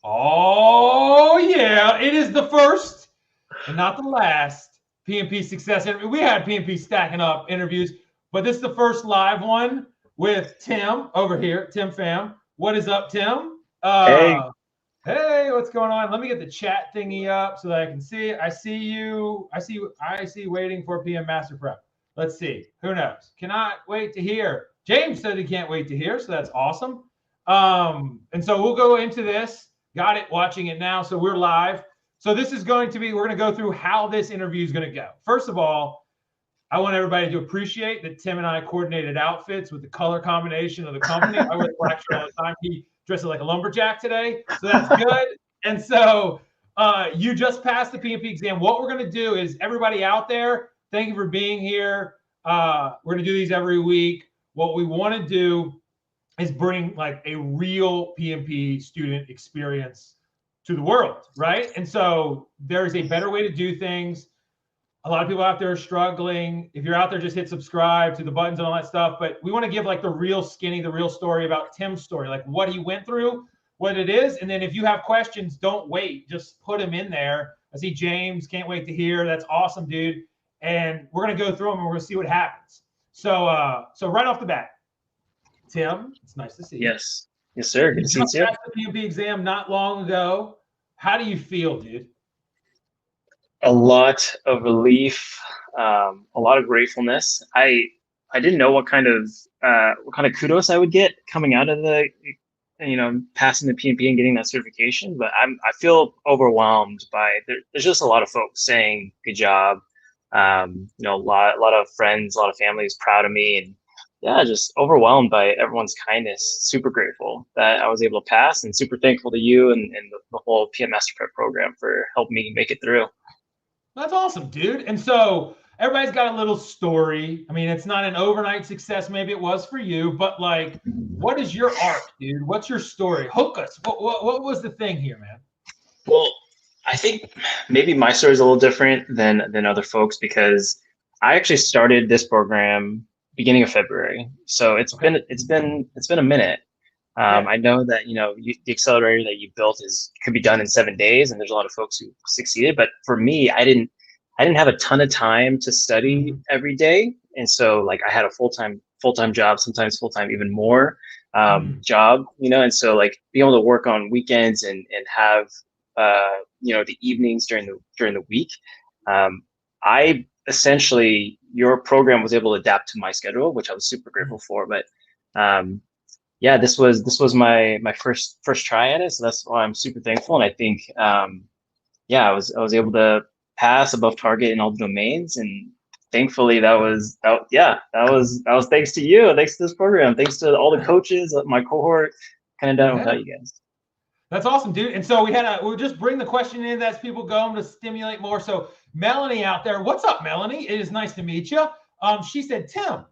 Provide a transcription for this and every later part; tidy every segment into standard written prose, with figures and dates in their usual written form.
Oh, yeah. It is the first and not the last PMP success interview. We had PMP stacking up interviews, but this is the first live one with Tim over here, Tim Pham. What is up, Tim? Hey, Hey, what's going on? Let me get the chat thingy up so that I can see. I see you. I see waiting for PM Master Prep. Let's see. Who knows? Cannot wait to hear. James said he can't wait to hear, so that's awesome. And so we'll go into this. Got it, watching it now. So we're live. So this is going to be, we're going to go through how this interview is going to go. First of all, I want everybody to appreciate that Tim and I coordinated outfits with the color combination of the company. I wear black shirt all the time. He dressed like a lumberjack today, so that's good. And so you just passed the PMP exam. What we're going to do is, everybody out there, thank you for being here. We're going to do these every week. What we want to do is bring like a real PMP student experience to the world, right? And so there's a better way to do things. A lot of people out there are struggling. If you're out there, just hit subscribe to the buttons and all that stuff. But we want to give like the real skinny, the real story about Tim's story, like what he went through, what it is. And then if you have questions, don't wait. Just put them in there. I see James, can't wait to hear. That's awesome, dude. And we're going to go through them and we're going to see what happens. So so right off the bat, Tim, it's nice to see you. yes, yes, sir. Good to see you. You passed the PMP exam not long ago. How do you feel, dude? A lot of relief, a lot of gratefulness. I didn't know what kind of kudos I would get coming out of the, passing the PMP and getting that certification. But I feel overwhelmed by there's just a lot of folks saying good job. A lot of friends, a lot of families proud of me, and yeah, just overwhelmed by everyone's kindness. Super grateful that I was able to pass, and super thankful to you and the whole PM Master Prep program for helping me make it through. That's awesome, dude. And so everybody's got a little story. I mean, it's not an overnight success. Maybe it was for you, but like, what is your arc, dude? What's your story? Hook us. What was the thing here, man? Well, I think maybe my story is a little different than other folks because I actually started this program beginning of February. So it's been a minute. I know that the accelerator that you built could be done in 7 days, and there's a lot of folks who succeeded. But for me, I didn't have a ton of time to study every day, and so like I had a full time job, sometimes full time, even more job, and so like being able to work on weekends and have the evenings during the week. I essentially, your program was able to adapt to my schedule, which I was super grateful for. But yeah, this was my first try at it, so that's why I'm super thankful. And I think I was able to pass above target in all the domains, and thankfully that was thanks to you, thanks to this program, thanks to all the coaches, my cohort. Kind of done without you guys. That's awesome, dude. And so we'll just bring the question in as people go to stimulate more. So Melanie out there, what's up, Melanie? It is nice to meet you. She said, Tim,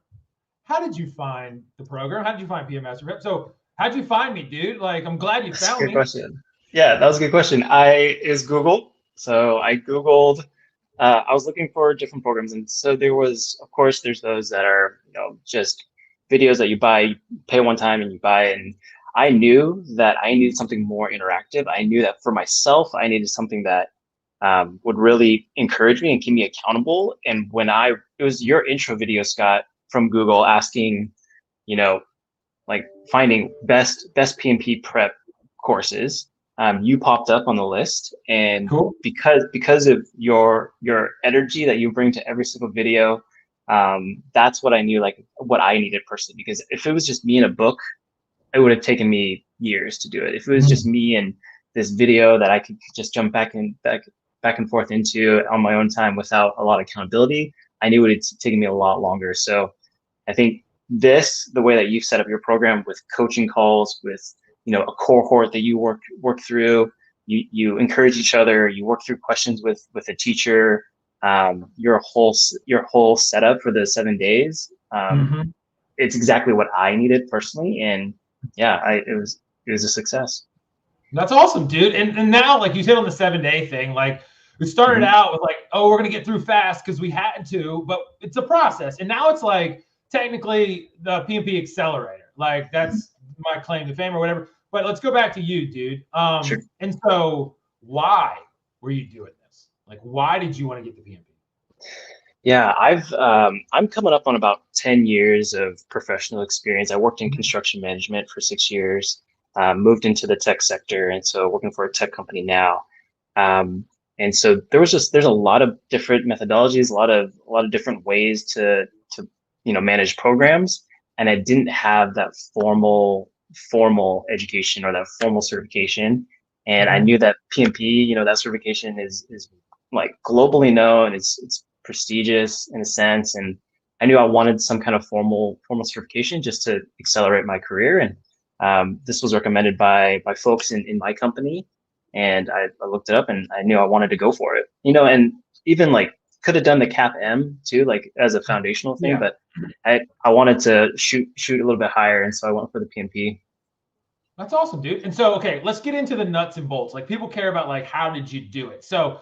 how did you find the program? How did you find PM Master Prep? So how'd you find me, dude? Like, I'm glad you found me. Good question. Yeah, that was a good question. Is Google. So I Googled, I was looking for different programs. And so there's those that are, just videos that you buy, you pay one time and you buy. And I knew that I needed something more interactive. I knew that for myself, I needed something that would really encourage me and keep me accountable. And it was your intro video, Scott, from Google asking, like finding best PMP prep courses. You popped up on the list, and cool. because of your energy that you bring to every single video, that's what I knew, like what I needed personally. Because if it was just me in a book, it would have taken me years to do it. If it was just me and this video that I could just jump back and forth into on my own time without a lot of accountability, I knew it would have taken me a lot longer. So I think the way that you've set up your program with coaching calls, with a cohort that you work through, you encourage each other, you work through questions with a teacher, your whole setup for the 7 days. It's exactly what I needed personally, and yeah, it was a success. That's awesome, dude. And now, like you said on the 7-day thing, like we started out with like, oh, we're gonna get through fast because we had to, but it's a process. And now it's like technically the PMP Accelerator, like that's my claim to fame or whatever. But let's go back to you, dude. Sure. And so why were you doing this? Like, why did you want to get the PMP? Yeah, I'm coming up on about 10 years of professional experience. I worked in construction management for 6 years, moved into the tech sector, and so working for a tech company now. And so there's a lot of different methodologies, a lot of different ways to manage programs, and I didn't have that formal education or that formal certification. And I knew that PMP, that certification is like globally known. It's prestigious in a sense, and I knew I wanted some kind of formal certification just to accelerate my career. And this was recommended by folks in my company, and I looked it up, and I knew I wanted to go for it. And even like could have done the CAP-M too, like as a foundational thing, but I wanted to shoot a little bit higher, and so I went for the PMP. That's awesome, dude. And so, okay, let's get into the nuts and bolts. Like, people care about, like, how did you do it? So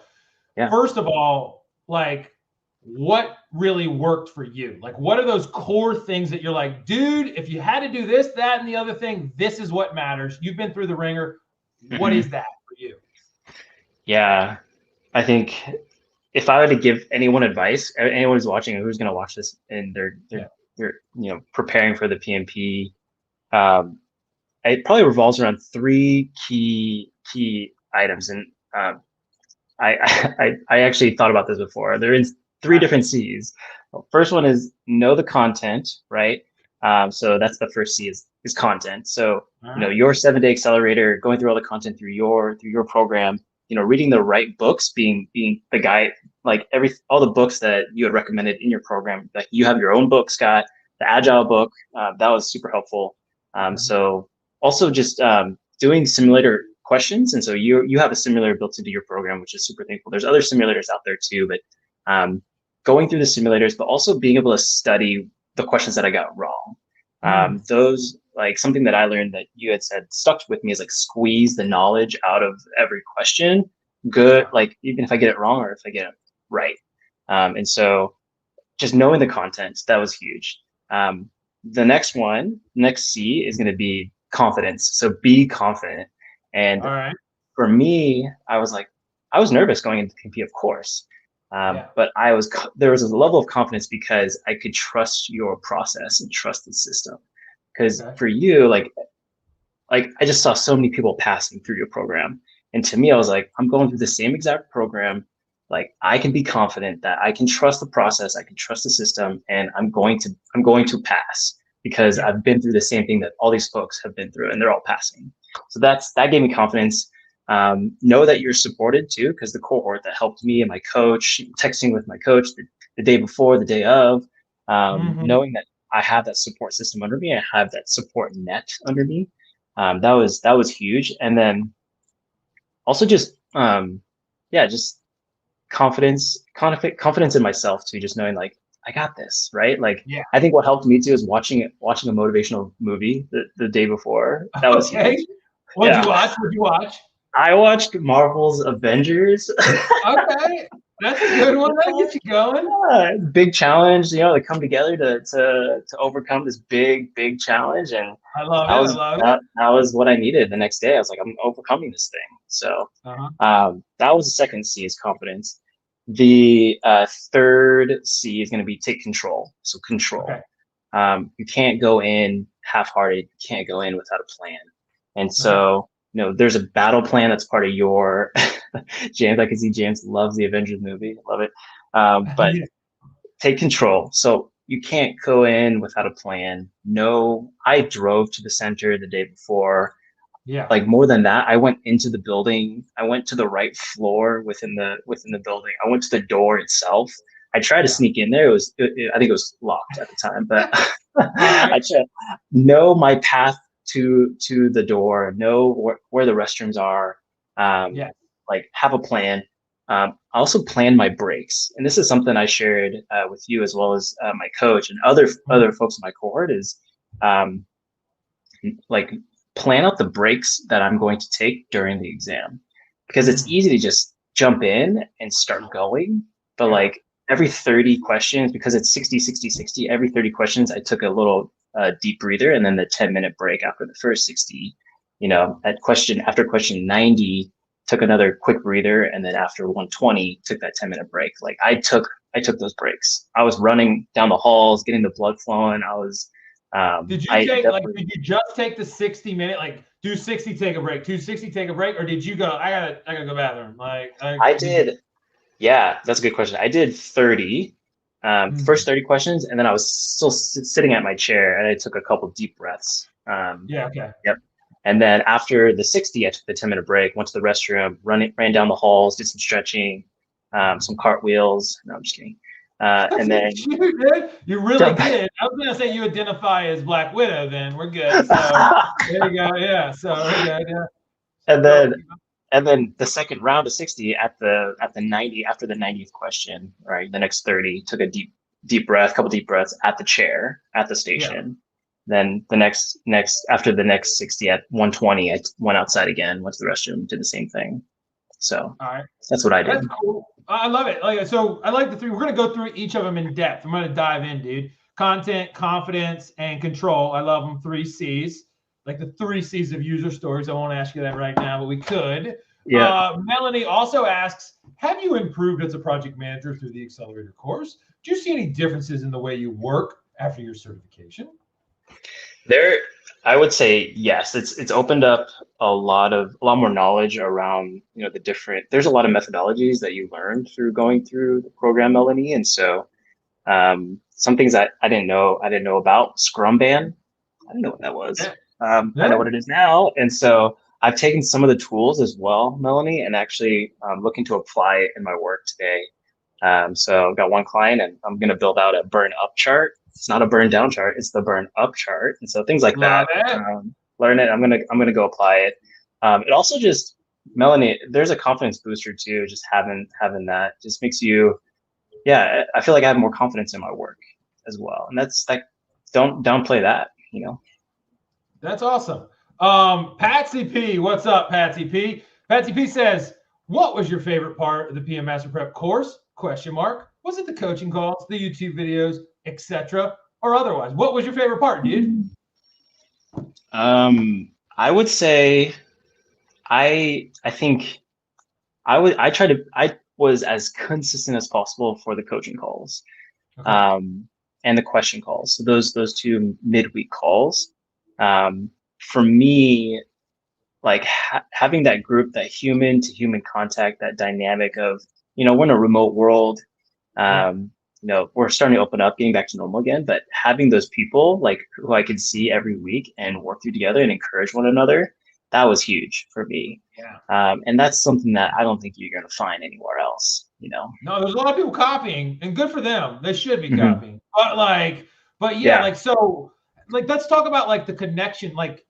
first of all, like, what really worked for you? Like, what are those core things that you're like, dude, if you had to do this, that, and the other thing, this is what matters. You've been through the ringer. What is that for you? Yeah, I think if I were to give anyone advice, anyone who's watching or who's going to watch this and they're preparing for the PMP, it probably revolves around three key items. And I actually thought about this before. There is three different C's. First one is know the content, right? So that's the first C is content. So your 7-day accelerator, going through all the content through your program, reading the right books, being the guy, like all the books that you had recommended in your program. Like you have your own book, Scott, the Agile book, that was super helpful. So also just doing simulator questions, and so you have a simulator built into your program, which is super thankful. There's other simulators out there too, but going through the simulators, but also being able to study the questions that I got wrong. Those, like something that I learned that you had said stuck with me is like squeeze the knowledge out of every question. Good, like even if I get it wrong or if I get it right. And so just knowing the content, that was huge. The next C is going to be confidence. So be confident. And for me, I was nervous going into PMP, of course. But there was a level of confidence because I could trust your process and trust the system. Because for you, like I just saw so many people passing through your program. And to me, I was like, I'm going through the same exact program. Like I can be confident that I can trust the process, I can trust the system, and I'm going to pass because I've been through the same thing that all these folks have been through, and they're all passing. So that gave me confidence. Know that you're supported too, because the cohort that helped me and my coach, texting with my coach the day before, the day of, knowing that I have that support system under me, I have that support net under me. That was huge. And then also just confidence in myself too, just knowing like I got this, right? Like I think what helped me too is watching a motivational movie the day before. That was huge. What'd you watch? I watched Marvel's Avengers. Okay, that's a good one. That gets you going. Big challenge, they come together to overcome this big challenge, and I love it. That was what I needed the next day. I was like, I'm overcoming this thing. So that was the second C, is confidence. The third C is going to be take control. So control. Okay. You can't go in half-hearted. You can't go in without a plan. And so, there's a battle plan that's part of your James. I can see James loves the Avengers movie. Love it. But take control. So you can't go in without a plan. No, I drove to the center the day before. Yeah. Like more than that, I went into the building. I went to the right floor within the building. I went to the door itself. I tried to sneak in there. I think it was locked at the time, but I tried to know my path to the door, know where the restrooms are, like have a plan. I also plan my breaks. And this is something I shared with you as well as my coach and other folks in my cohort is like plan out the breaks that I'm going to take during the exam, because it's easy to just jump in and start going. But like every 30 questions, because it's 60, every 30 questions, I took a little deep breather and then the 10-minute break after the first 60, after question 90, took another quick breather, and then after 120, took that 10-minute break. Like I took those breaks. I was running down the halls, getting the blood flowing. I was. Did you just take the 60-minute, like do 60, take a break, 260, take a break, or did you go, I gotta go bathroom? I did. Yeah, that's a good question. I did 30, first 30 questions, and then I was still sitting at my chair, and I took a couple deep breaths. Yeah, okay. Yep. And then after the 60, I took the 10-minute break, went to the restroom, ran down the halls, did some stretching, some cartwheels. No, I'm just kidding. And then you really did. I was gonna say you identify as Black Widow. Then we're good. So there you go. Yeah. So we're good. Yeah. And then the second round of 60 at the 90, after the 90th question, right? The next 30, took a deep breath, couple deep breaths at the chair at the station. Yeah. Then the next after the next 60 at 120, I went outside again, went to the restroom, did the same thing. So all right, that's what I did. That's cool. I love it. So I like the three. We're gonna go through each of them in depth. I'm gonna dive in, dude. Content, confidence, and control. I love them. 3 C's, like the 3 C's of user stories. I won't ask you that right now, but we could. Yeah. Melanie also asks, have you improved as a project manager through the Accelerator course? Do you see any differences in the way you work after your certification? I would say yes. It's opened up a lot more knowledge around, the different. There's a lot of methodologies that you learn through going through the program, Melanie, and so some things that I didn't know about Scrumban. I didn't know what that was. Yeah. I know what it is now, and so I've taken some of the tools as well, Melanie, and actually looking to apply it in my work today. So I've got one client, and I'm going to build out a burn up chart. It's not a burn down chart; it's the burn up chart. And so things like that. Learn it. I'm gonna go apply it. It also just, Melanie, there's a confidence booster too. Just having that just makes you, yeah. I feel like I have more confidence in my work as well, and that's like, don't downplay that. That's awesome. Patsy P, what's up, Patsy P? Patsy P says, what was your favorite part of the PM Master Prep course? ? Was it the coaching calls, the YouTube videos, etc., or otherwise? What was your favorite part, dude? I would say I was as consistent as possible for the coaching calls. Okay. And the question calls. So those 2 midweek calls. For me, like having that group, that human to human contact, that dynamic of, we're in a remote world. We're starting to open up, getting back to normal again, but having those people like who I could see every week and work through together and encourage one another, that was huge for me. Yeah. And that's something that I don't think you're going to find anywhere else, No, there's a lot of people copying, and good for them. They should be copying. But let's talk about like the connection. Like,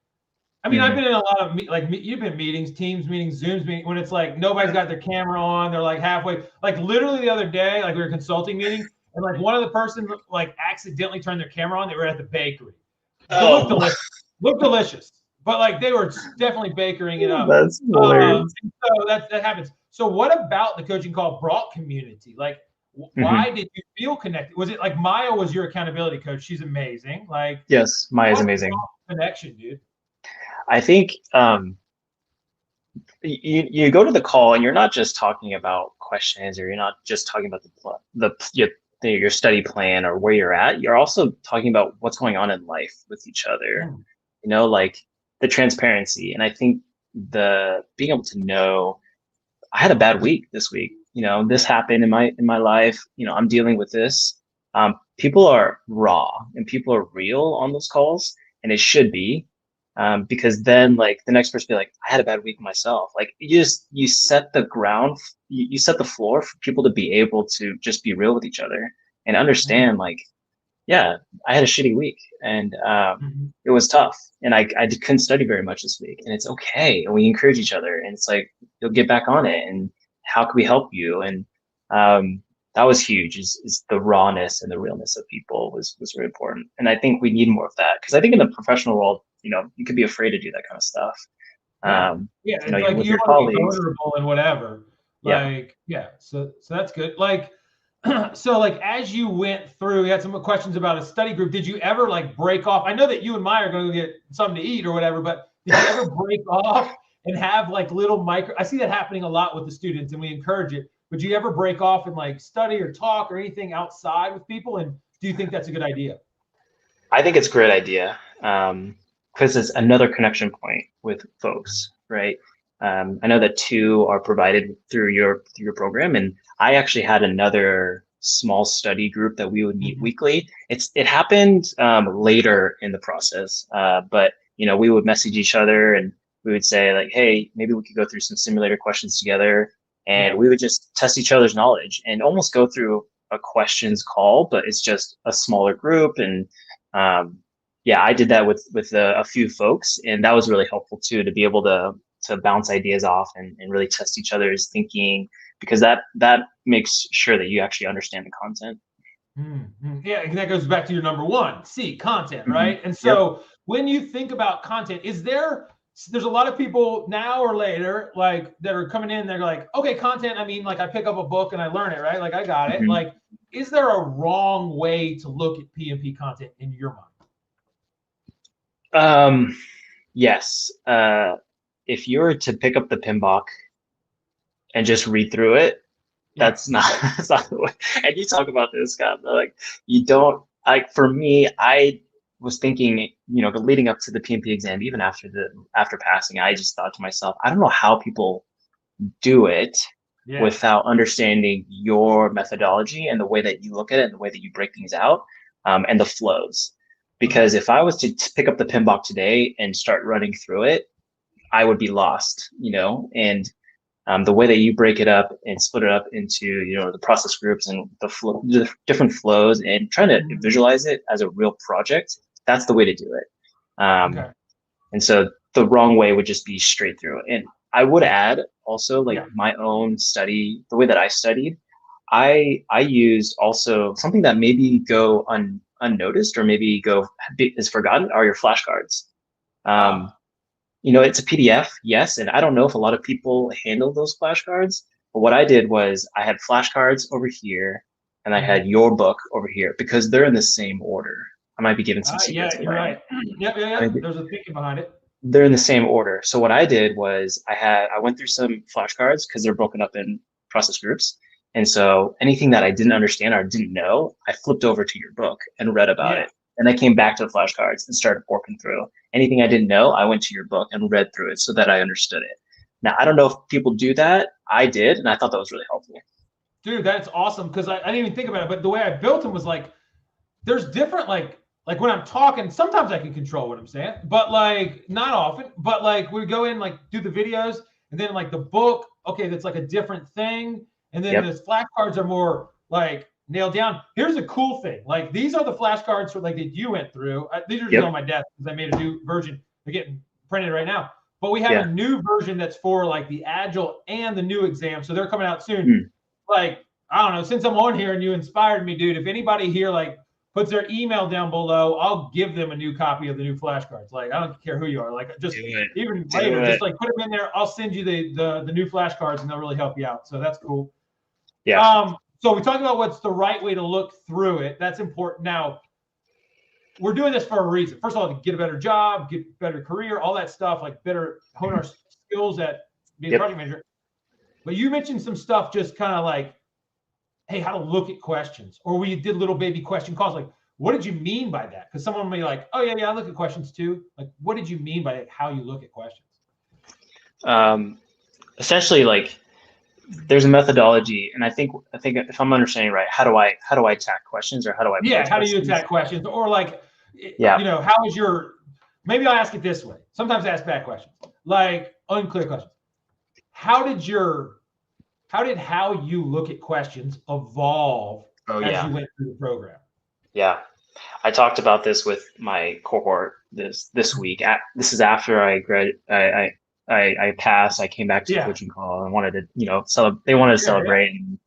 I mean, I've been in a lot of you've been meetings, Teams meetings, Zooms meetings, when it's like nobody's got their camera on. They're like halfway. Like literally the other day, like we were a consulting meeting, and like one of the person like accidentally turned their camera on. They were at the bakery. Looked delicious, but like they were definitely bakerying it up. That's hilarious. So that happens. So what about the coaching call brought community? Like, why did you feel connected? Was it like Maya was your accountability coach? She's amazing. Like, yes, Maya's amazing. Connection, dude. I think you go to the call and you're not just talking about questions, or you're not just talking about your study plan or where you're at. You're also talking about what's going on in life with each other. Like the transparency. And I think the being able to know, I had a bad week this week. This happened in my life. I'm dealing with this. People are raw and people are real on those calls, and it should be. Because then like the next person be like, I had a bad week myself. Like you set the ground, you set the floor for people to be able to just be real with each other and understand like, yeah, I had a shitty week, and it was tough, and I couldn't study very much this week, and it's okay. And we encourage each other, and it's like, you'll get back on it, and how can we help you? And that was huge. Is the rawness and the realness of people was really important. And I think we need more of that, because I think in the professional world, you could be afraid to do that kind of stuff. It's like with your colleagues, vulnerable and whatever. Like, so that's good. Like, so like as you went through, we had some questions about a study group. Did you ever like break off? I know that you and Maya are going to get something to eat or whatever, but Did you ever break off and have like little micro? I see that happening a lot with the students, and we encourage it. Would you ever break off and like study or talk or anything outside with people? And do you think that's a good idea? I think it's a great idea, because it's another connection point with folks, right? I know that two are provided through your program, and I actually had another small study group that we would meet weekly. It happened later in the process, but we would message each other and we would say like, hey, maybe we could go through some simulator questions together, and we would just test each other's knowledge and almost go through a questions call, but it's just a smaller group. And I did that with a few folks, and that was really helpful too, to be able to bounce ideas off and really test each other's thinking, because that makes sure that you actually understand the content. Yeah, and that goes back to your number one, C, content, right? And so when you think about content, there's a lot of people now or later, like, that are coming in, they're like, okay, content, I mean, like, I pick up a book and I learn it, right? Like, I got it. Like, is there a wrong way to look at PMP content in your mind? Yes. If you were to pick up the PMBOK and just read through it, that's not the way. And you talk about this, Scott, but like, you don't, like, for me, I was thinking, leading up to the PMP exam, even after passing, I just thought to myself, I don't know how people do it without understanding your methodology and the way that you look at it and the way that you break things out, and the flows. Because if I was to pick up the PMBOK today and start running through it, I would be lost, and the way that you break it up and split it up into, the process groups and the different flows, and trying to visualize it as a real project, that's the way to do it. And so the wrong way would just be straight through it. And I would add also, like, my own study, the way that I studied, I used also something that maybe go unnoticed or maybe is forgotten, are your flashcards. It's a PDF, yes, and I don't know if a lot of people handle those flashcards, but what I did was I had flashcards over here and I had your book over here, because they're in the same order. I might be giving some secrets away. You're right. There's a thinking behind it. They're in the same order. So what I did was I went through some flashcards because they're broken up in process groups. And so anything that I didn't understand or didn't know, I flipped over to your book and read about it. And I came back to the flashcards and started working through. Anything I didn't know, I went to your book and read through it so that I understood it. Now, I don't know if people do that. I did, and I thought that was really helpful. Dude, that's awesome, because I didn't even think about it. But the way I built them was like, there's different, like when I'm talking, sometimes I can control what I'm saying, but like not often. But like we go in, like, do the videos, and then like the book, okay, that's like a different thing. And then the flashcards are more like nailed down. Here's a cool thing. Like, these are the flashcards for, like, that you went through. These are just on my desk because I made a new version. They're getting printed right now. But we have a new version that's for like the Agile and the new exam. So they're coming out soon. Like, I don't know, since I'm on here and you inspired me, dude, if anybody here like puts their email down below, I'll give them a new copy of the new flashcards. Like, I don't care who you are. Like, just even later, just like put them in there. I'll send you the new flashcards, and they'll really help you out. So that's cool. So we talked about what's the right way to look through it. That's important. Now, we're doing this for a reason. First of all, to get a better job, get a better career, all that stuff, like better hone our skills at being a project manager. But you mentioned some stuff, just kind of like, hey, how to look at questions, or we did little baby question calls. Like, what did you mean by that? Because someone may be like, oh yeah, I look at questions too. Like, what did you mean by how you look at questions? Essentially, like, there's a methodology, and I think if I'm understanding right, how do I attack questions, or how do I how do you attack questions, or like, how is your, maybe I'll ask it this way. Sometimes I ask bad questions, like unclear questions. How did how you look at questions evolve as you went through the program? I talked about this with my cohort this week. This is after I passed. I came back to the coaching call and wanted to, they wanted to celebrate. And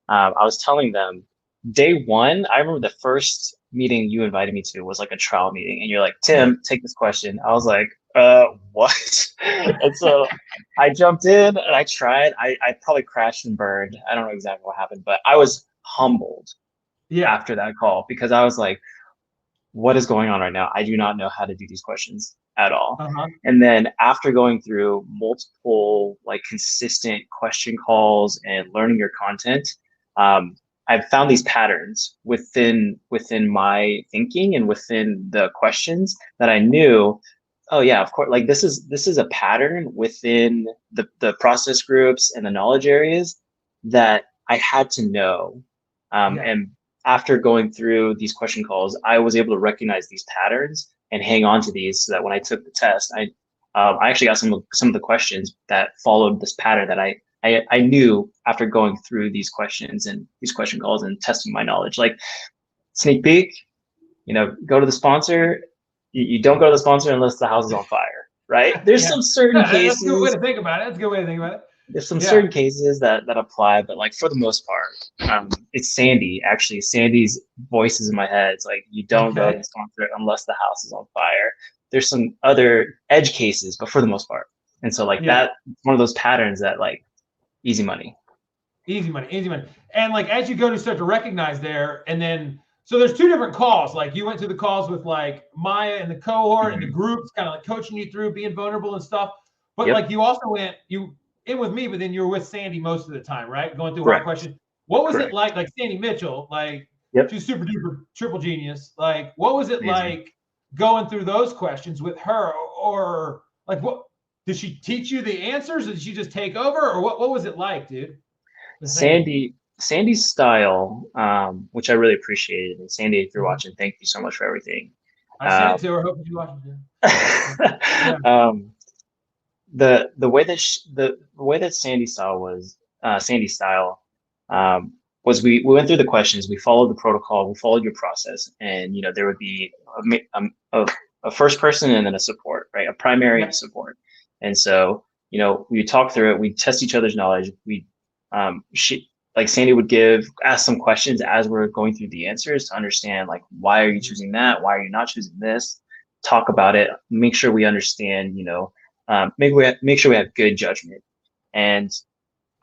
I was telling them, day one, I remember the first meeting you invited me to was like a trial meeting, and you're like, Tim, take this question. I was like, what? And so I jumped in and I tried. I probably crashed and burned. I don't know exactly what happened, but I was humbled after that call, because I was like, what is going on right now? I do not know how to do these questions at all. Uh-huh. And then after going through multiple like consistent question calls and learning your content, I've found these patterns within my thinking and within the questions that I knew, oh yeah, of course, like this is a pattern within the process groups and the knowledge areas that I had to know. Yeah. And after going through these question calls, I was able to recognize these patterns and hang on to these so that when I took the test, I actually got some of the questions that followed this pattern that I knew after going through these questions and these question calls and testing my knowledge. Like sneak peek, go to the sponsor. You don't go to the sponsor unless the house is on fire, right? There's Yeah. some certain That's a good way cases. to think about it. That's a good way to think about it. There's some Yeah. certain cases that apply, but like for the most part, it's Sandy. Actually, Sandy's voice is in my head. It's like you don't go to Okay. the sponsor unless the house is on fire. There's some other edge cases, but for the most part, and so like Yeah. that, one of those patterns that like easy money. Easy money, easy money. And like as you go to start to recognize there, and then so there's two different calls. Like you went to the calls with like Maya and the cohort and the groups, kind of like coaching you through being vulnerable and stuff. But Yep. like you also went you in with me, but then you were with Sandy most of the time, right? Going through hard Correct. questions. What was Correct. it like? Like Sandy Mitchell, like Yep. she's super duper triple genius. Like what was it Amazing. like going through those questions with her, or like what did she teach you the answers? Or did she just take over, or what was it like, dude? Sandy's style, which I really appreciated. And Sandy, if you're Mhm. watching, thank you so much for everything. I sent it to her. Hope you watch it. Yeah. The way that the way that Sandy's style was we went through the questions, we followed the protocol, we followed your process, and there would be a first person and then a support, right? A primary and a support. And so we talk through it, we test each other's knowledge. She like Sandy would ask some questions as we're going through the answers to understand like why are you choosing that, why are you not choosing this, talk about it, make sure we understand, make sure we have good judgment. And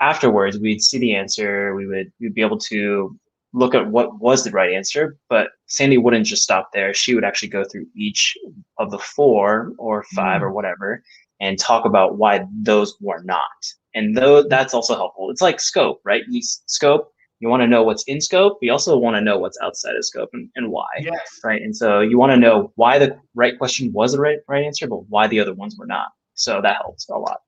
afterwards we'd see the answer, we'd be able to look at what was the right answer, but Sandy wouldn't just stop there. She would actually go through each of the 4 or 5 or whatever and talk about why those were not. And though that's also helpful. It's like scope, right? You want to know what's in scope, but you also want to know what's outside of scope and why. Yes. Right. And so you want to know why the right question was the right answer, but why the other ones were not. So that helps a lot.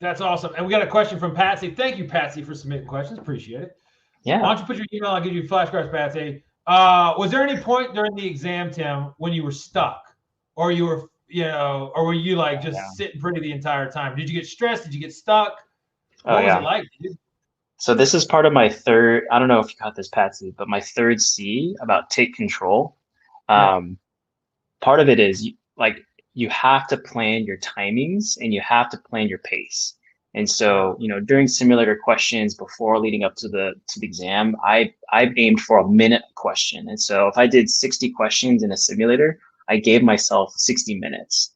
That's awesome. And we got a question from Patsy. Thank you, Patsy, for submitting questions. Appreciate it. Yeah. Why don't you put your email? I'll give you flashcards, Patsy. Was there any point during the exam, Tim, when you were stuck, or you were, or were you like just sitting pretty the entire time? Did you get stressed? Did you get stuck? What was it like, dude? So this is part of my third, I don't know if you caught this, Patsy, but my third C about take control. Part of it is you have to plan your timings and you have to plan your pace. And so, during simulator questions before leading up to the exam, I aimed for a minute question. And so if I did 60 questions in a simulator, I gave myself 60 minutes,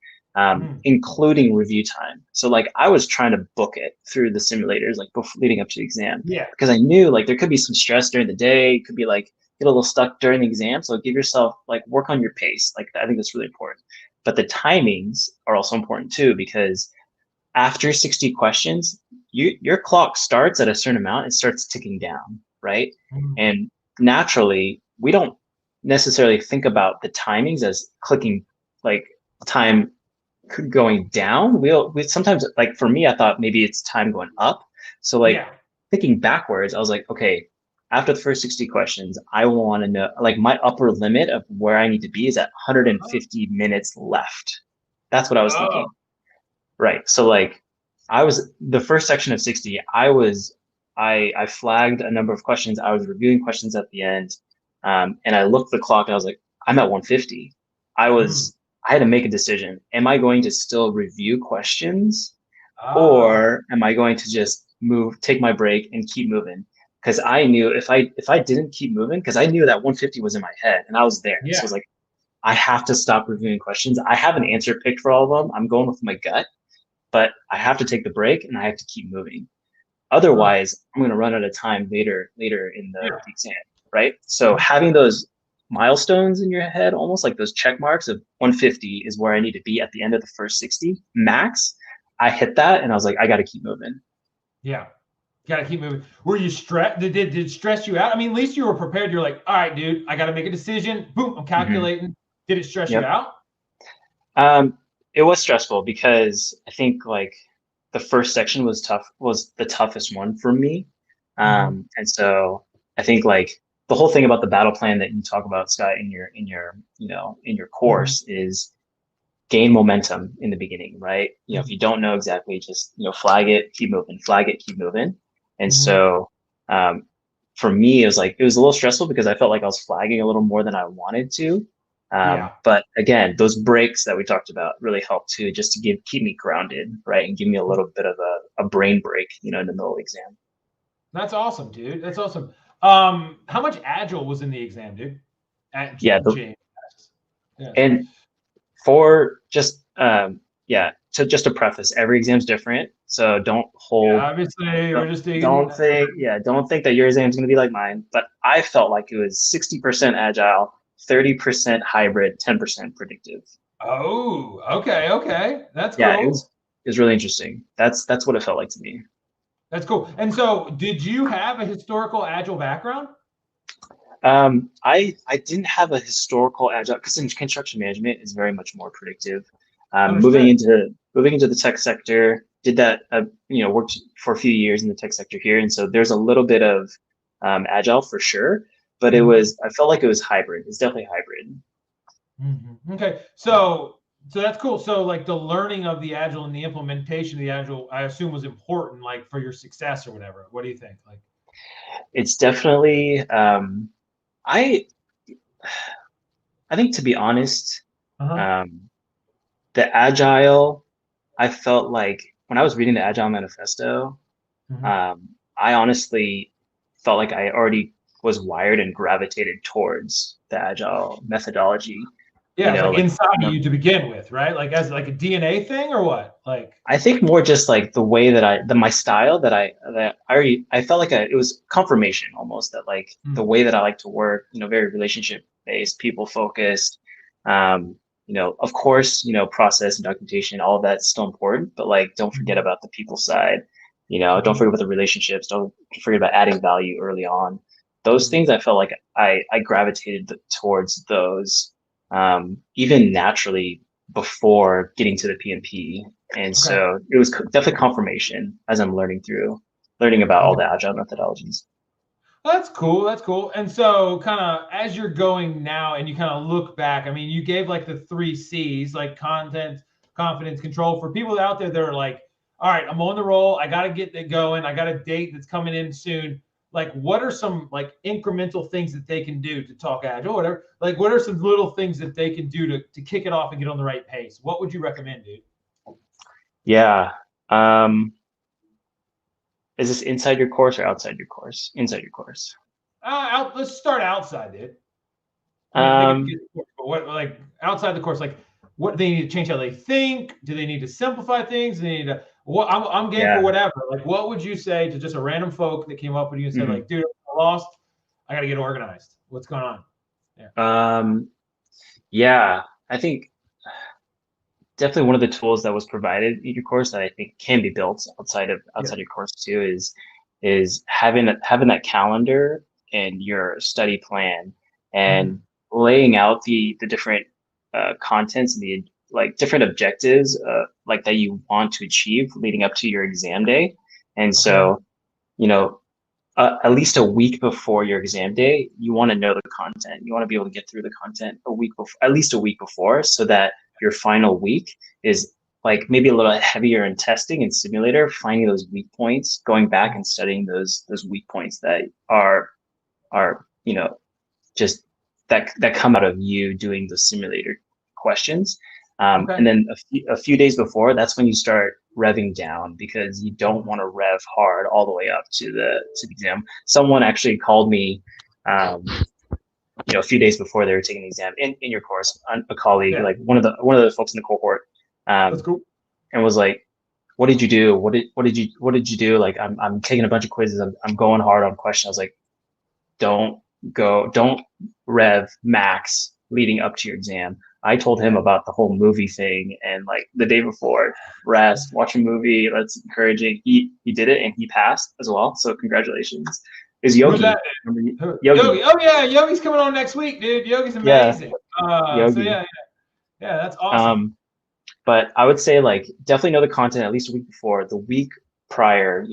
including review time. So like I was trying to book it through the simulators, like before leading up to the exam, because I knew like there could be some stress during the day. It could be like get a little stuck during the exam. So give yourself work on your pace. Like I think that's really important. But the timings are also important too, because after 60 questions, your clock starts at a certain amount, it starts ticking down, right? And naturally, we don't necessarily think about the timings as clicking like time going down. We sometimes, like for me, I thought maybe it's time going up. So thinking backwards, I was like, okay, after the first 60 questions, I want to know, like my upper limit of where I need to be is at 150 minutes left. That's what I was thinking. Right. So like I was the first section of 60, I flagged a number of questions. I was reviewing questions at the end. And I looked at the clock and I was like, I'm at 150. I had to make a decision. Am I going to still review questions or am I going to just take my break and keep moving? Because I knew if I didn't keep moving, because I knew that 150 was in my head and I was there. So I was like, I have to stop reviewing questions. I have an answer picked for all of them. I'm going with my gut, but I have to take the break and I have to keep moving. Otherwise, I'm going to run out of time later in the exam, right? So having those milestones in your head, almost like those check marks of 150 is where I need to be at the end of the first 60 max. I hit that and I was like, I got to keep moving. Yeah. Got to keep moving. Were you stressed? Did it stress you out? I mean, at least you were prepared. You're like, all right, dude, I got to make a decision. Boom, I'm calculating. Did it stress you out? It was stressful because I think like the first section was the toughest one for me. And so I think like the whole thing about the battle plan that you talk about, Scott, in your course is gain momentum in the beginning, right? If you don't know exactly, just flag it, keep moving, flag it, keep moving. And so for me, it was a little stressful because I felt like I was flagging a little more than I wanted to. But again, those breaks that we talked about really help too, just to keep me grounded, right? And give me a little bit of a brain break, in the middle of the exam. That's awesome, dude. That's awesome. How much Agile was in the exam, dude? And for just just to preface, every exam's different, so don't hold. Yeah, obviously, we're just don't think that your exam's going to be like mine. But I felt like it was 60% Agile, 30% hybrid, 10% predictive. Oh, okay, that's cool. Yeah, it was really interesting. That's what it felt like to me. That's cool. And so, did you have a historical Agile background? I didn't have a historical Agile because in construction management is very much more predictive. Moving into the tech sector, did that worked for a few years in the tech sector here, and so there's a little bit of Agile for sure, but I felt like it was hybrid. It's definitely hybrid. Okay, so that's cool. So like the learning of the Agile and the implementation of the Agile, I assume, was important, like for your success or whatever. What do you think? Like, it's definitely. I think, to be honest, the Agile, I felt like when I was reading the Agile Manifesto, I honestly felt like I already was wired and gravitated towards the Agile methodology. Yeah, it's like inside of you to begin with, right? Like as like a DNA thing or what? Like, I think more just like the way that my style that I felt like it was confirmation almost that like the way that I like to work, very relationship based, people focused. Of course, process and documentation, all of that's still important, but like don't forget about the people side. Don't forget about the relationships. Don't forget about adding value early on. Those things I felt like I gravitated towards those even naturally before getting to the PMP. And so it was definitely confirmation as I'm learning about all the Agile methodologies. Well, that's cool. That's cool. And so kind of as you're going now and you kind of look back, I mean, you gave like the 3 C's, like content, confidence, control, for people out there that are like, all right, I'm on the roll. I got to get it going. I got a date that's coming in soon. Like, what are some like incremental things that they can do to talk Agile, whatever? Like, what are some little things that they can do to kick it off and get on the right pace? What would you recommend, dude? Yeah. Is this inside your course or outside your course? Inside your course. Let's start outside, dude. What, like outside the course, like what they need to change how they think? Do they need to simplify things? Do they need to I'm game for whatever. Like, what would you say to just a random folk that came up with you and said, like, dude, I'm lost. I got to get organized. What's going on? I think definitely one of the tools that was provided in your course that I think can be built outside your course too is having that calendar and your study plan and laying out the different contents and the like different objectives like that you want to achieve leading up to your exam day. And so, at least a week before your exam day, you want to know the content. You want to be able to get through the content at least a week before, so that your final week is like maybe a little heavier in testing and simulator, finding those weak points, going back and studying those weak points that are just that come out of you doing the simulator questions. And then a few days before, that's when you start revving down, because you don't want to rev hard all the way up to the exam. Someone actually called me, a few days before they were taking the exam in your course, a colleague, like one of the folks in the cohort, that's cool. And was like, "What did you do? What did you do? Like, I'm taking a bunch of quizzes. I'm going hard on questions." I was like, don't rev max leading up to your exam. I told him about the whole movie thing, and like the day before, rest, watch a movie. That's encouraging. He did it and he passed as well. So congratulations. Is Who's Yogi? that? Yogi. Oh yeah, Yogi's coming on next week, dude. Yogi's Yeah, amazing. So Yogi. yeah, that's awesome. But I would say like definitely know the content at least a week before. The week prior,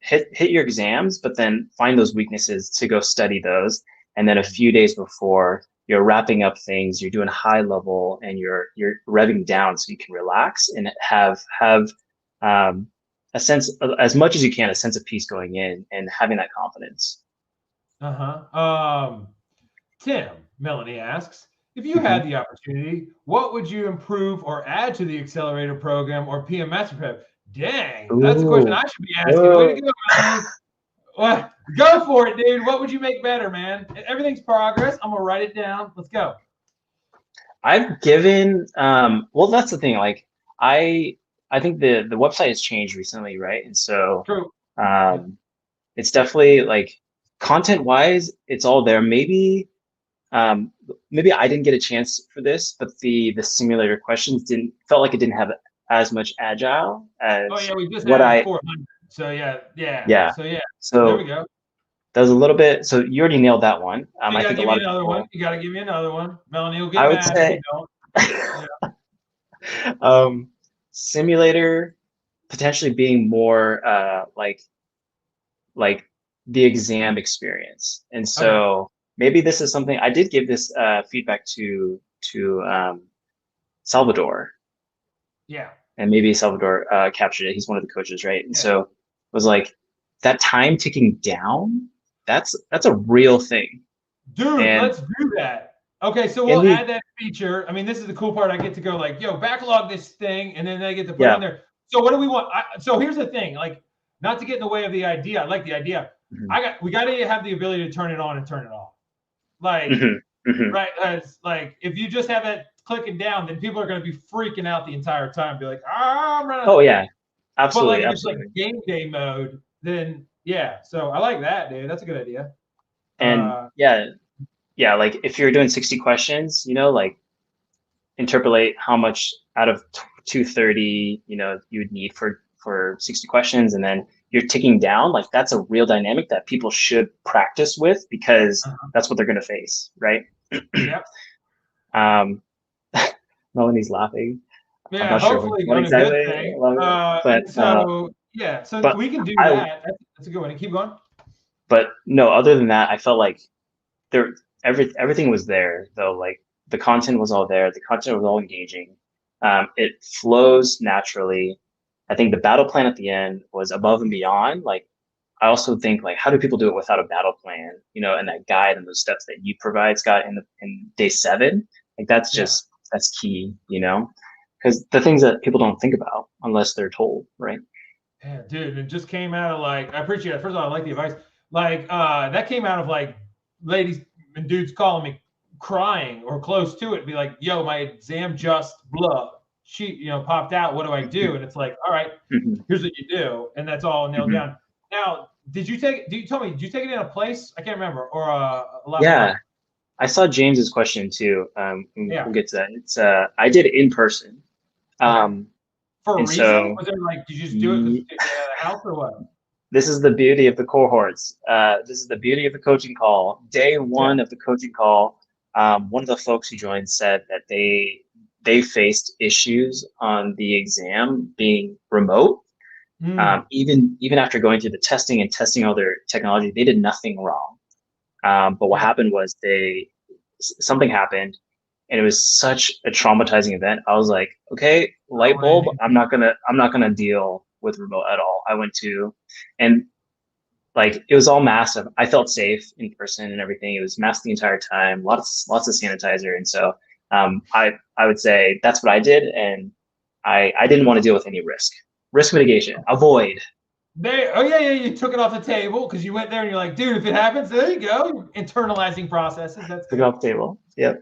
hit your exams, but then find those weaknesses to go study those. And then a few days before, you're wrapping up things, you're doing high level, and you're revving down so you can relax and have a sense of, as much as you can, a sense of peace going in and having that confidence. Tim, Melanie asks, if you had the opportunity, what would you improve or add to the accelerator program or PMS prep? Dang, that's a question I should be asking. Way to go, Melanie. Well, go for it, dude. What would you make better, man? Everything's progress. I'm gonna write it down. Let's go. I've given well, that's the thing. Like I think the website has changed recently, right? And so True. It's definitely like content wise, it's all there. Maybe I didn't get a chance for this, but the simulator questions felt like it didn't have as much agile as we just what had 400. So yeah. So there we go. That was a little bit. So you already nailed that one. I think a lot of people. You got to give me another one. Melanie will get I would mad say, simulator potentially being more like the exam experience. And so maybe this is something I did give this feedback to Salvador. Yeah. And maybe Salvador captured it. He's one of the coaches, right? And so it was like that time ticking down. That's a real thing. Dude, let's do that. Okay, so we'll add that feature. I mean, this is the cool part. I get to go like, backlog this thing, and then I get to put it in there. So what do we want? So here's the thing, like, not to get in the way of the idea. I like the idea. We got to have the ability to turn it on and turn it off. Like, right? As like, if you just have it clicking down, then people are going to be freaking out the entire time. Be like, I'm running. Oh yeah, absolutely. But like, absolutely. It's like game day mode. Then so I like that, dude. That's a good idea. And like if you're doing 60 questions, like interpolate how much out of 230, you would need for 60 questions, and then you're ticking down. Like that's a real dynamic that people should practice with because that's what they're going to face, right? Yep. Melanie's laughing. Yeah, I'm not hopefully sure what exactly. So we can do that. That's a good one. Keep going. But no, other than that, I felt like everything was there though. Like the content was all there. The content was all engaging. It flows naturally. I think the battle plan at the end was above and beyond. Like I also think like how do people do it without a battle plan? And that guide and those steps that you provide, Scott, in day 7. Like that's just that's key. Because the things that people don't think about unless they're told, right? Yeah, dude, it just came out of like, I appreciate it. First of all, I like the advice. Like that came out of like ladies and dudes calling me crying or close to it, be like, yo, my exam just popped out. What do I do? And it's like, all right, here's what you do. And that's all nailed down. Now, did you take it in a place? I can't remember. Or a lot. Yeah. I saw James's question too. We'll get to that. It's I did it in person. For a reason? So, was it like, did you just do it because you did it out of the house or what? This is the beauty of the cohorts. This is the beauty of the coaching call. Day 1 of the coaching call, one of the folks who joined said that they faced issues on the exam being remote. Even after going through the testing and testing all their technology, they did nothing wrong. But what happened was something happened, and it was such a traumatizing event. I was like, okay, light bulb. I'm not gonna deal with remote at all. I went to, and like it was all massive. I felt safe in person and everything. It was masked the entire time. Lots of sanitizer, and so I would say that's what I did, and I didn't want to deal with any risk mitigation. Avoid. You took it off the table because you went there and you're like, dude, if it happens, there you go. Internalizing processes. That's took it off the table. Yep.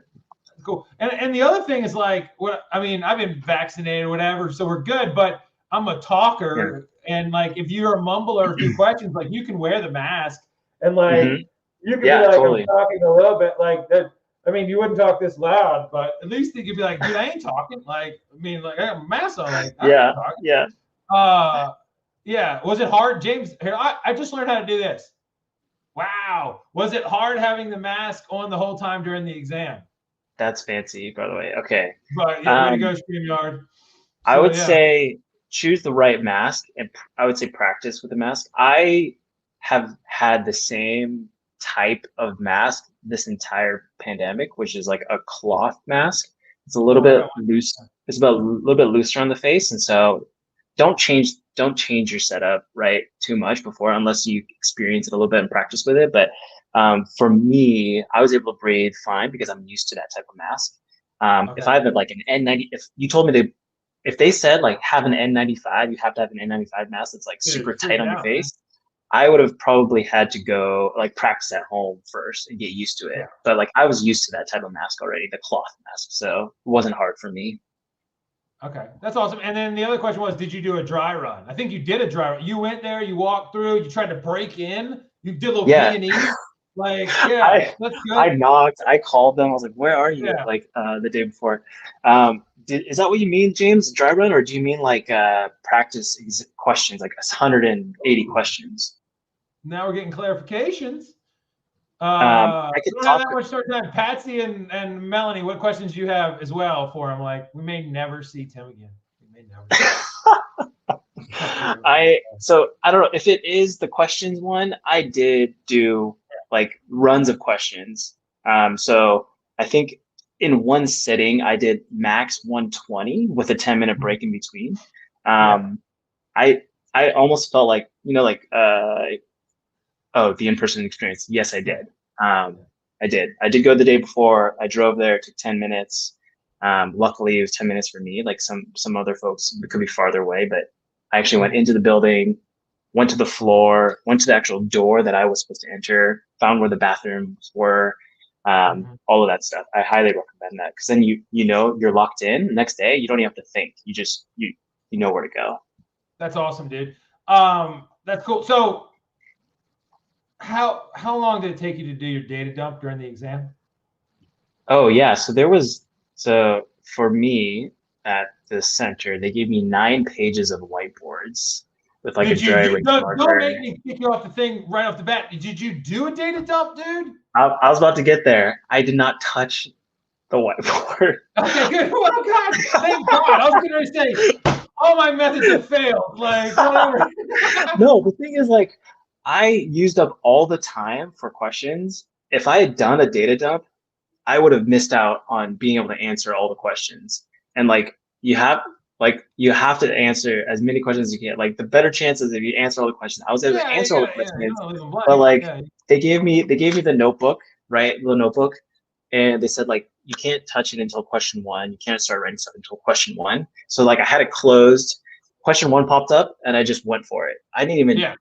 Cool. And the other thing is like, I've been vaccinated or whatever, so we're good, but I'm a talker. And like, if you're a mumbler a few questions, like you can wear the mask and like, You could be Yeah, like, I'm totally. talking a little bit like that. I mean, you wouldn't talk this loud, but at least you could be like, dude, I ain't talking. Like, I mean, like I have a mask on, like I ain't Yeah, talking. yeah. Yeah. Was it hard, James? Here, I just learned how to do this. Wow. Was it hard having the mask on the whole time during the exam? That's fancy, by the way. Okay. But yeah, way to go, StreamYard. I So would yeah. say choose the right mask, and I would say practice with the mask. I have had the same type of mask this entire pandemic, which is like a cloth mask. It's a little Oh, I got bit loose. It's about a little bit looser on the face, and so don't change your setup right too much before, unless you experience it a little bit and practice with it. But for me, I was able to breathe fine because I'm used to that type of mask. If okay. I have like an N90, if you told me if they said like have an N95, you have to have an N95 mask that's like Dude, super tight freaking on your out, man. face, I would have probably had to go like practice at home first and get used to it. Yeah. But like I was used to that type of mask already, the cloth mask. So it wasn't hard for me. Okay, that's awesome. And then the other question was, did you do a dry run? I think you did a dry run. You went there, you walked through, you tried to break in, you did a little Yeah. P&E. Like, yeah, I that's I good. knocked, I called them, I was like, where are you? Yeah. Like the day before. Is that what you mean, James? Dry run, or do you mean like practice questions, like 180 questions? Now we're getting clarifications. I could We don't have talk. that much short time. Patsy and Melanie, what questions do you have as well for him? Like, we may never see Tim again. We may never see I don't know if it is the questions one. I did do like runs of questions. So I think in one sitting I did max 120 with a 10-minute break in between. Yeah. I I almost felt like like oh, the in-person experience. Yes, I did. I did. I did go the day before. I drove there. It took 10 minutes. Luckily, it was 10 minutes for me. Like some other folks, it could be farther away, but I actually went into the building, went to the floor, went to the actual door that I was supposed to enter, found where the bathrooms were, all of that stuff. I highly recommend that because then you're locked in. The next day, you don't even have to think. You know where to go. That's awesome, dude. That's cool. So how long did it take you to do your data dump during the exam? Oh yeah, so for me at the center, they gave me 9 pages of whiteboards with like a Did you dry do, erase don't marker. make me kick you off the thing right off the bat. Did you do a data dump, dude? I was about to get there. I did not touch the whiteboard. Okay, good. Oh God, thank God. I was going to say all my methods have failed. Like whatever. No, the thing is like I used up all the time for questions. If I had done a data dump, I would have missed out on being able to answer all the questions. And you have to answer as many questions as you can. Like the better chances if you answer all the questions. I was able to Yeah, answer all the you questions, don't leave them but blank. like Yeah. they gave me the notebook, right? The notebook, and they said like you can't touch it until question one. You can't start writing stuff until question one. So like I had it closed. Question one popped up, and I just went for it. Yeah.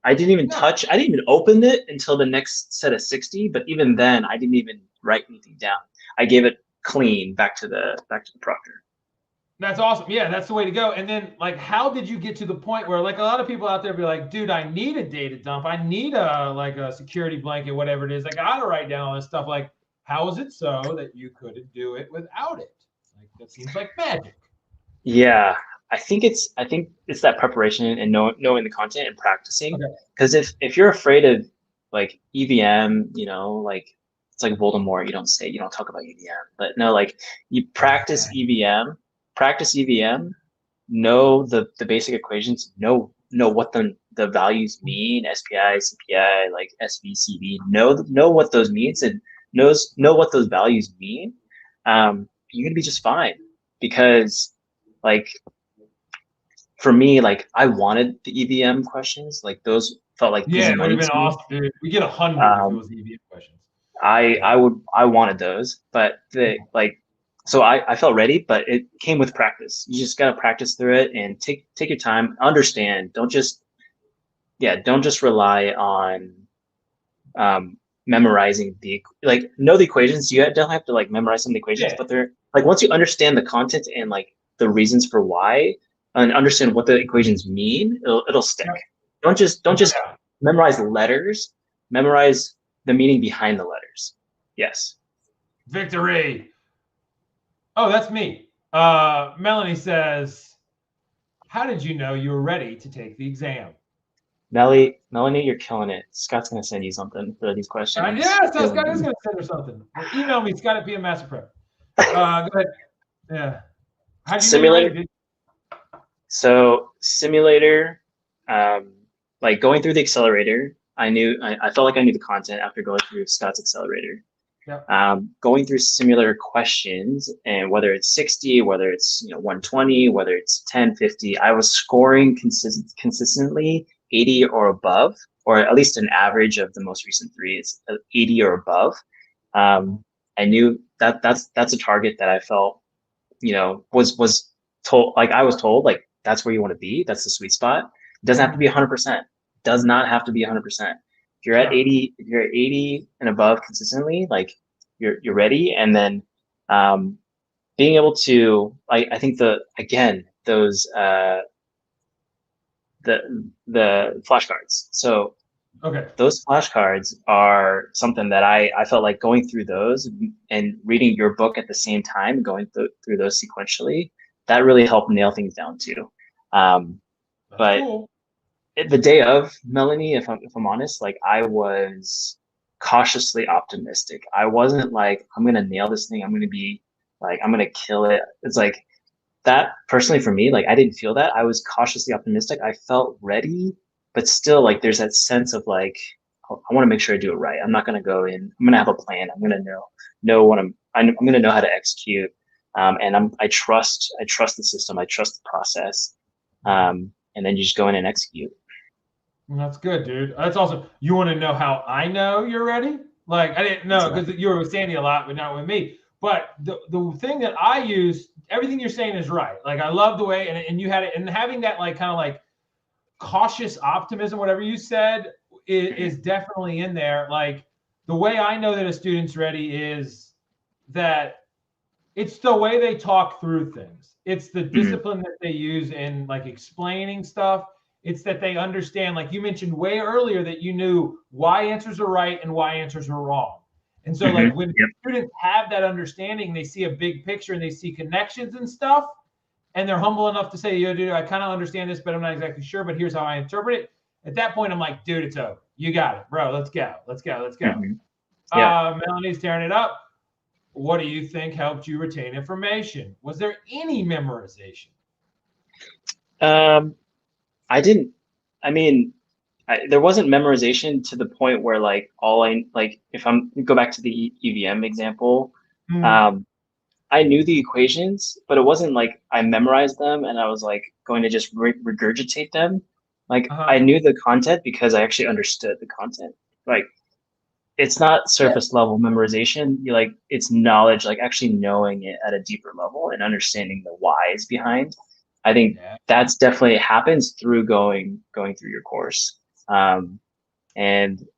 I didn't even touch. I didn't even open it until the next set of 60. But even then, I didn't even write anything down. I gave it clean back to the proctor. That's awesome. Yeah, that's the way to go. And then, like, how did you get to the point where, like, a lot of people out there be like, dude, I need a data dump. I need a security blanket, whatever it is. I got to write down all this stuff. Like, how is it so that you couldn't do it without it? Like, that seems like magic. Yeah, I think it's that preparation and knowing the content and practicing. Okay. Because if you're afraid of like EVM, like it's like Voldemort. You don't talk about EVM, but no, like you practice EVM, know the basic equations, know what the values mean, SPI, CPI, like SVCV, know what those means and know what those values mean. You're gonna be just fine because like for me, like I wanted the EVM questions, like those felt like Yeah, easy it would have money been to me. awesome, dude. We get 100 if it Um, was EVM questions. I wanted those, but so I felt ready, but it came with practice. You just gotta practice through it and take your time, understand. Don't just rely on memorizing know the equations. You don't have to like memorize some of the equations, Yeah. but they're like once you understand the content and like the reasons for why and understand what the equations mean, it'll stick. Yeah. Don't just memorize letters. Memorize the meaning behind the letters. Yes. Victory. Oh, that's me. Melanie says, how did you know you were ready to take the exam? Melanie, you're killing it. Scott's gonna send you something for these questions. Yeah, so Scott is going to send her something. Email me, Scott at PM Master Prep. Go ahead. Yeah. How did you know you're ready, dude? So simulator, like going through the accelerator, I felt like I knew the content after going through Scott's accelerator. Yep. Going through simulator questions, and whether it's 60, whether it's 120, whether it's 10, 50, I was scoring consistently 80 or above, or at least an average of the most recent three is 80 or above. I knew that that's a target that I felt was told, like I was told, like that's where you want to be. That's the sweet spot. It doesn't have to be 100%. Does not have to be 100%. If you're at 80, if you're at 80 and above consistently, like you're ready. And then being able to, I think those the flashcards. So those flashcards are something that I felt like going through those and reading your book at the same time, going through those sequentially, that really helped nail things down too. But cool. The day of, Melanie, if I'm honest, like I was cautiously optimistic. I wasn't like, I'm gonna nail this thing. I'm gonna kill it. It's like that personally for me, like I didn't feel that. I was cautiously optimistic. I felt ready, but still like there's that sense of like, I want to make sure I do it right. I'm not gonna go in. I'm gonna have a plan. I'm gonna know what I'm gonna know how to execute. And I trust the system. I trust the process. And then you just go in and execute. That's good, dude. That's awesome. You want to know how I know you're ready? Like I didn't know because you were with Sandy a lot, but not with me. But the thing that I use, everything you're saying is right. Like I love the way, and you had it, and having that like kind of like cautious optimism, whatever you said, is definitely in there. Like the way I know that a student's ready is that it's the way they talk through things. It's the discipline that they use in like explaining stuff. It's that they understand, like you mentioned way earlier, that you knew why answers are right and why answers are wrong. And so like when students have that understanding, they see a big picture and they see connections and stuff, and they're humble enough to say, yo, dude, I kind of understand this, but I'm not exactly sure, but here's how I interpret it. At that point, I'm like, dude, it's over. You got it, bro. Let's go. Melanie's tearing it up. What do you think helped you retain information? Was there any memorization? There wasn't memorization to the point where like if I'm go back to the EVM example, I knew the equations, but it wasn't like I memorized them and I was like going to just regurgitate them. Like I knew the content because I actually understood the content. Like it's not surface level memorization. It's knowledge, like actually knowing it at a deeper level and understanding the whys behind. I think that's definitely happens through going through your course. And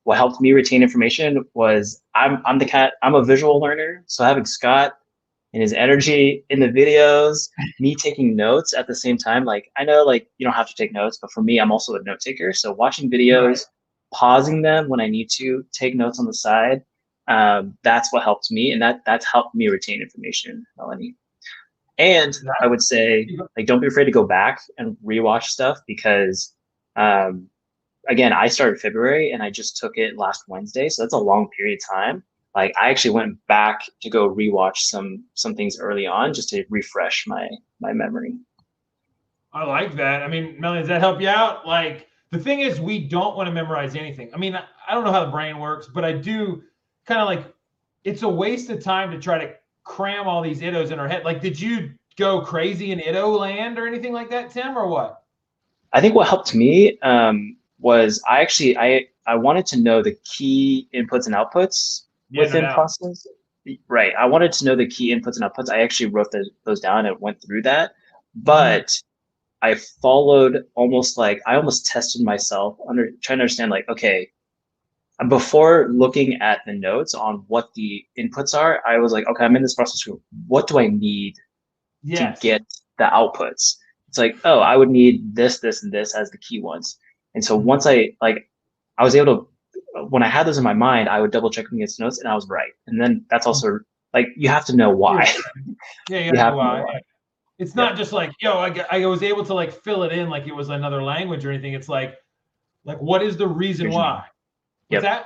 what helped me retain information was I'm a visual learner. So having Scott and his energy in the videos, me taking notes at the same time, like I know like you don't have to take notes, but for me, I'm also a note taker. So watching videos, pausing them when I need to, take notes on the side, that's what helped me, and that's helped me retain information, Melanie. And I would say, like, don't be afraid to go back and rewatch stuff because, again, I started February and I just took it last Wednesday, so that's a long period of time. Like, I actually went back to go rewatch some things early on just to refresh my memory. I like that. I mean, Melanie, does that help you out? Like, the thing is, we don't want to memorize anything. I mean, I don't know how the brain works, but I do kind of like, it's a waste of time to try to cram all these IDOs in our head. Like, did you go crazy in IDO land or anything like that, Tim, or what? I think what helped me was I wanted to know the key inputs and outputs within process. Right. I wanted to know the key inputs and outputs. I actually wrote those down and went through that. But I followed I almost tested myself trying to understand, like, okay, before looking at the notes on what the inputs are, I was like, okay, I'm in this process group. What do I need to get the outputs? It's like, oh, I would need this, this, and this as the key ones. And so once I was able to when I had those in my mind, I would double check against notes and I was right. And then that's also like, you have to know why. Yeah, you You gotta have know to know why. why. It's Yep. not just like, yo, I was able to like fill it in like it was another language or anything. It's like what is the reason Envisioning. why? What's Yep. that?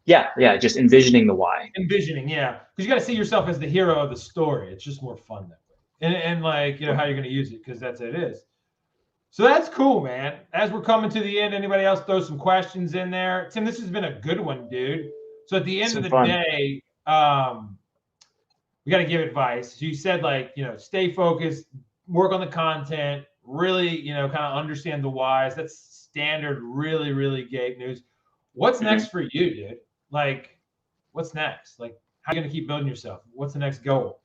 Yeah. Just envisioning the why. Envisioning, yeah. Because you got to see yourself as the hero of the story. It's just more fun that way. And like, you know, how you're going to use it, because that's it is. So that's cool, man. As we're coming to the end, anybody else throw some questions in there? Tim, this has been a good one, dude. So at the end of So the fun. day, we got to give advice. So you said, like, you know, stay focused, work on the content, really, you know, kind of understand the whys. That's standard, really, really great news. What's next for you, dude? Like, what's next? Like, how are you going to keep building yourself? What's the next goal?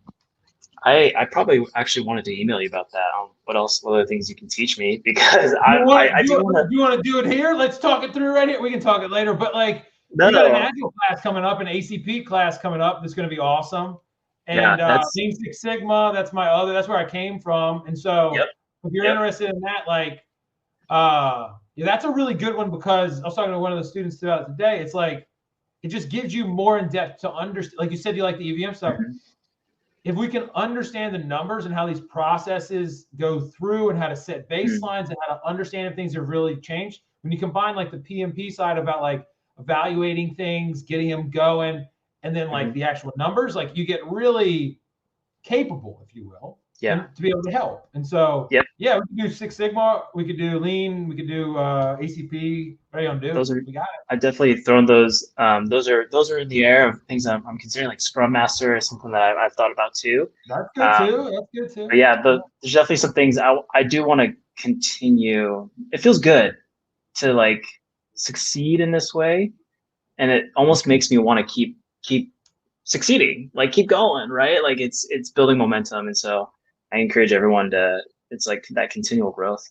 I probably actually wanted to email you about that. What other things you can teach me, because Do you want I do want to. do you want to do it here? Let's talk it through right here. We can talk it later, but like, No, we got an no. Agile class coming up, an ACP class coming up. That's going to be awesome. Yeah, And that's. Lean Six Sigma, that's that's where I came from. And so Yep. if you're Yep. interested in that, like, yeah, that's a really good one, because I was talking to one of the students throughout it today. It's like, it just gives you more in depth to understand. Like you said, you like the EVM stuff. If we can understand the numbers and how these processes go through and how to set baselines and how to understand if things have really changed, when you combine like the PMP side about like evaluating things, getting them going, and then like the actual numbers, like you get really capable, if you will, Yeah. and to be able to help. And so, Yep. yeah, we could do Six Sigma, we could do Lean, we could do ACP. What are you gonna do? Those are. We got it. I've definitely thrown those. Those are in the air of things I'm considering, like Scrum Master is something that I've thought about too. That's good too. That's good too. But yeah, there's definitely some things I do want to continue. It feels good to like succeed in this way, and it almost makes me want to keep succeeding, like keep going, right? Like it's building momentum, and so I encourage everyone to. It's like that continual growth.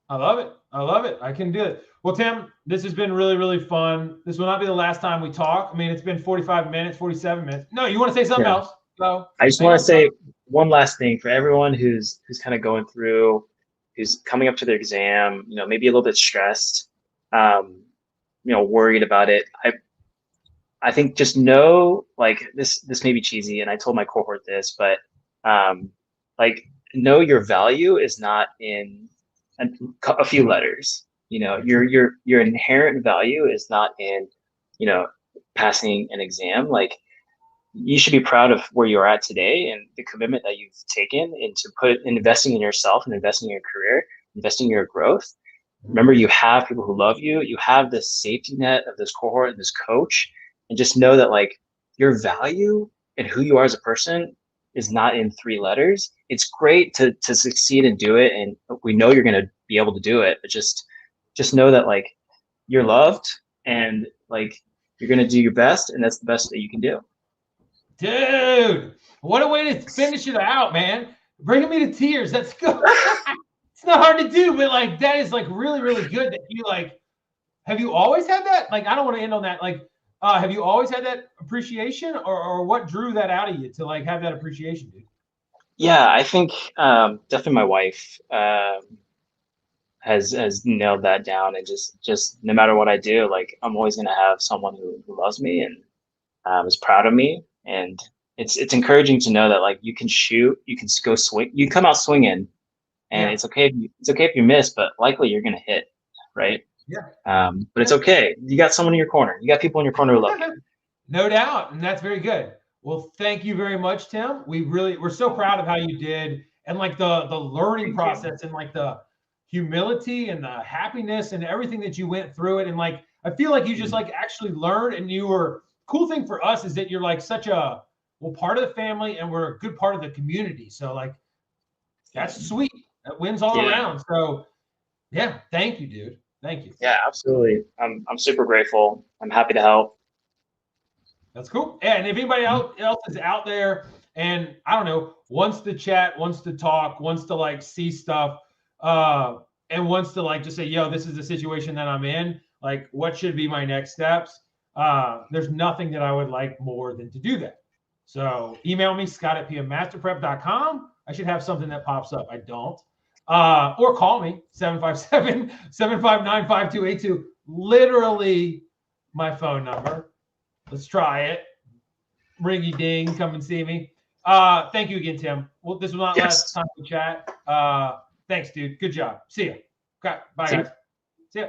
I love it. I love it. I can do it. Well, Tim, this has been really, really fun. This will not be the last time we talk. I mean, it's been 45 minutes, 47 minutes. No, you want to say something else? So I just want to say one last thing for everyone who's kind of going through, who's coming up to their exam, you know, maybe a little bit stressed, you know, worried about it. I think just know, like, this may be cheesy, and I told my cohort this, but like, know your value is not in a few letters. You know, your inherent value is not in, you know, passing an exam. Like, you should be proud of where you're at today and the commitment that you've taken into investing in yourself and investing in your career, investing in your growth. Remember, you have people who love you. You have this safety net of this cohort and this coach, and just know that like your value and who you are as a person is not in three letters. It's great to succeed and do it, and we know you're going to be able to do it. But just know that like you're loved, and like you're going to do your best, and that's the best that you can do. Dude, what a way to finish it out, man. Bringing me to tears. That's good. It's not hard to do, but like that is like really, really good that you like. Have you always had that? Like, I don't want to end on that. Like, have you always had that appreciation, or what drew that out of you to like have that appreciation, dude? Yeah, I think definitely my wife has nailed that down, and just no matter what I do, like I'm always gonna have someone who loves me and is proud of me, and it's encouraging to know that like you can shoot, you can go swing, you come out swinging, and it's okay if you miss, but likely you're gonna hit, right? But it's okay. You got someone in your corner. You got people in your corner who love you. No doubt, and that's very good. Well, thank you very much, Tim. We're so proud of how you did, and like the learning process, and like the humility and the happiness and everything that you went through it. And like, I feel like you just like actually learned, and you were. Cool thing for us is that you're like such a part of the family, and we're a good part of the community. So like, that's sweet. That wins all around. So yeah, thank you, dude. Thank you. Yeah, absolutely. I'm super grateful. I'm happy to help. That's cool. And if anybody else is out there and I don't know, wants to chat, wants to talk, wants to like see stuff, and wants to like just say, yo, this is the situation that I'm in. Like, what should be my next steps? There's nothing that I would like more than to do that. So email me, scott@pmmasterprep.com. I should have something that pops up. I don't. Or call me, 757-759-5282. Literally, my phone number. Let's try it. Ringy ding, come and see me. Thank you again, Tim. Well, this was not last time we chat. Thanks, dude. Good job. See ya. Okay, bye, guys. See ya.